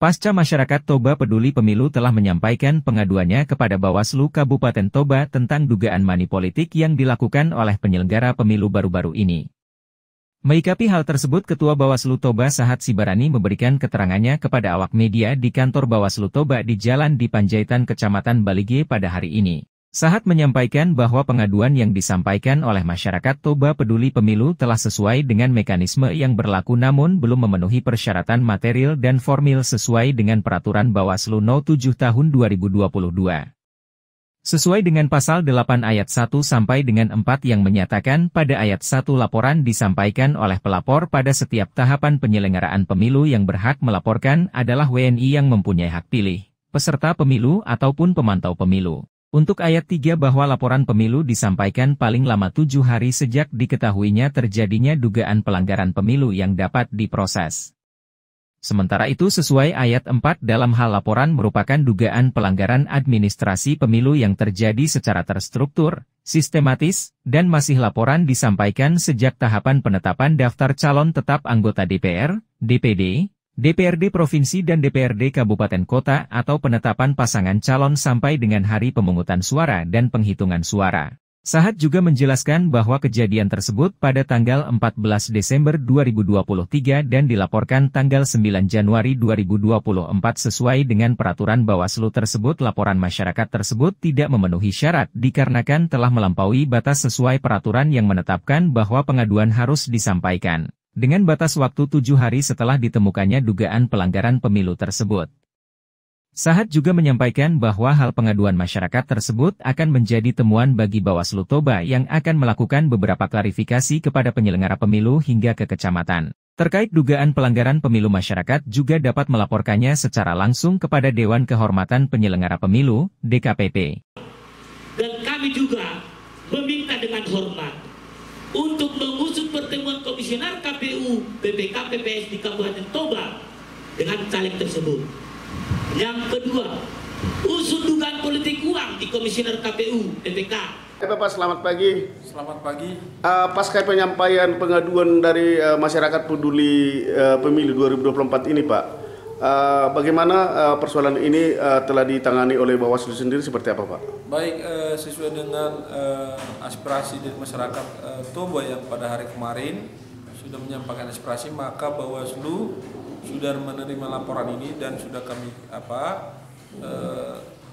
Pasca masyarakat Toba Peduli Pemilu telah menyampaikan pengaduannya kepada Bawaslu Kabupaten Toba tentang dugaan money politik yang dilakukan oleh penyelenggara pemilu baru-baru ini. Menyikapi hal tersebut, Ketua Bawaslu Toba Sahat Sibarani memberikan keterangannya kepada awak media di kantor Bawaslu Toba di Jalan di Panjaitan Kecamatan Balige pada hari ini. Sahat menyampaikan bahwa pengaduan yang disampaikan oleh masyarakat Toba Peduli Pemilu telah sesuai dengan mekanisme yang berlaku namun belum memenuhi persyaratan material dan formil sesuai dengan Peraturan Bawaslu No. 7 Tahun 2022. Sesuai dengan pasal 8 ayat 1 sampai dengan 4 yang menyatakan pada ayat 1 laporan disampaikan oleh pelapor pada setiap tahapan penyelenggaraan pemilu yang berhak melaporkan adalah WNI yang mempunyai hak pilih, peserta pemilu ataupun pemantau pemilu. Untuk ayat 3 bahwa laporan pemilu disampaikan paling lama 7 hari sejak diketahuinya terjadinya dugaan pelanggaran pemilu yang dapat diproses. Sementara itu sesuai ayat 4 dalam hal laporan merupakan dugaan pelanggaran administrasi pemilu yang terjadi secara terstruktur, sistematis, dan masih laporan disampaikan sejak tahapan penetapan daftar calon tetap anggota DPR, DPD, DPRD Provinsi dan DPRD Kabupaten Kota atau penetapan pasangan calon sampai dengan hari pemungutan suara dan penghitungan suara. Sahat juga menjelaskan bahwa kejadian tersebut pada tanggal 14 Desember 2023 dan dilaporkan tanggal 9 Januari 2024 sesuai dengan peraturan Bawaslu tersebut. Laporan masyarakat tersebut tidak memenuhi syarat dikarenakan telah melampaui batas sesuai peraturan yang menetapkan bahwa pengaduan harus disampaikan dengan batas waktu 7 hari setelah ditemukannya dugaan pelanggaran pemilu tersebut. Sahat juga menyampaikan bahwa hal pengaduan masyarakat tersebut akan menjadi temuan bagi Bawaslu Toba yang akan melakukan beberapa klarifikasi kepada penyelenggara pemilu hingga ke kecamatan. Terkait dugaan pelanggaran pemilu, masyarakat juga dapat melaporkannya secara langsung kepada Dewan Kehormatan Penyelenggara Pemilu, DKPP. Dan kami juga meminta dengan hormat untuk mengusut pertemuan komisioner KPU, PPK, PPS di Kabupaten Toba dengan caleg tersebut. Yang kedua, usut dugaan politik uang di komisioner KPU, PPK. Bapak, selamat pagi. Selamat pagi. Pasca penyampaian pengaduan dari masyarakat peduli pemilu 2024 ini, Pak, bagaimana persoalan ini telah ditangani oleh Bawaslu sendiri, seperti apa, Pak? Baik, sesuai dengan aspirasi dari masyarakat Toba yang pada hari kemarin sudah menyampaikan aspirasi, maka Bawaslu sudah menerima laporan ini dan sudah kami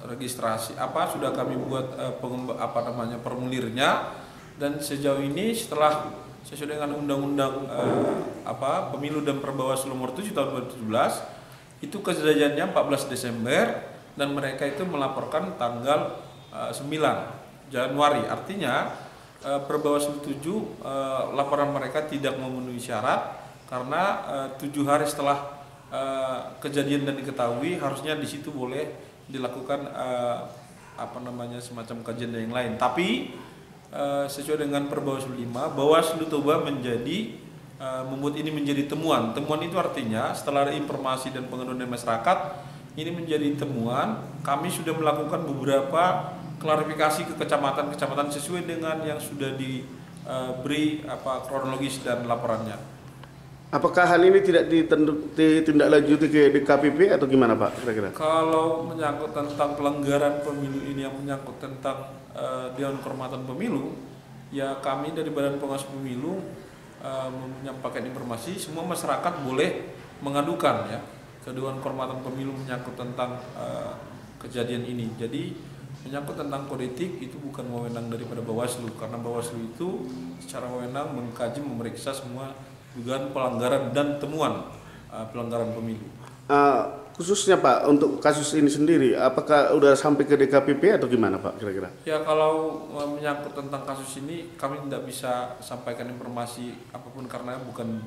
registrasi sudah kami buat formulirnya, dan sejauh ini setelah sesuai dengan undang-undang pemilu dan perbawaslu nomor 7 tahun 2017 itu kejadiannya 14 Desember dan mereka itu melaporkan tanggal 9 Januari, artinya perbawaslu 7 laporan mereka tidak memenuhi syarat karena 7 hari setelah kejadian dan diketahui harusnya di situ boleh dilakukan semacam kajian yang lain. Tapi sesuai dengan Perbawaslu 5, Bawaslu Toba membuat ini menjadi temuan. Temuan itu artinya setelah ada informasi dan pengaduan dari masyarakat, ini menjadi temuan. Kami sudah melakukan beberapa klarifikasi ke kecamatan-kecamatan sesuai dengan yang sudah diberi kronologis dan laporannya. Apakah hal ini tidak ditindaklanjuti ke DKPP atau gimana, Pak, kira-kira? Kalau menyangkut tentang pelanggaran pemilu ini yang menyangkut tentang Dewan Kehormatan Pemilu, ya kami dari Badan Pengawas Pemilu menyampaikan informasi semua masyarakat boleh mengadukan ya ke Dewan Kehormatan Pemilu menyangkut tentang kejadian ini. Jadi menyangkut tentang kode etik itu bukan wewenang daripada Bawaslu, karena Bawaslu itu secara wewenang mengkaji, memeriksa semua dugaan pelanggaran dan temuan pelanggaran pemilu. Khususnya, Pak, untuk kasus ini sendiri, apakah udah sampai ke DKPP atau gimana, Pak, kira-kira? Ya, kalau menyangkut tentang kasus ini kami tidak bisa sampaikan informasi apapun karena bukan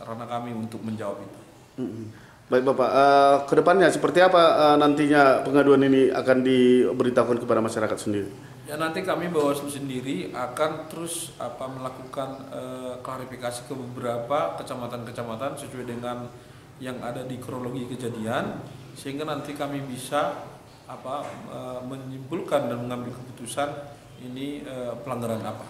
ranah kami untuk menjawab itu. Baik, Bapak, kedepannya seperti apa nantinya pengaduan ini akan diberitahukan kepada masyarakat sendiri? Ya, nanti kami Bawaslu sendiri akan terus melakukan klarifikasi ke beberapa kecamatan-kecamatan sesuai dengan yang ada di kronologi kejadian, sehingga nanti kami bisa menyimpulkan dan mengambil keputusan ini pelanggaran apa.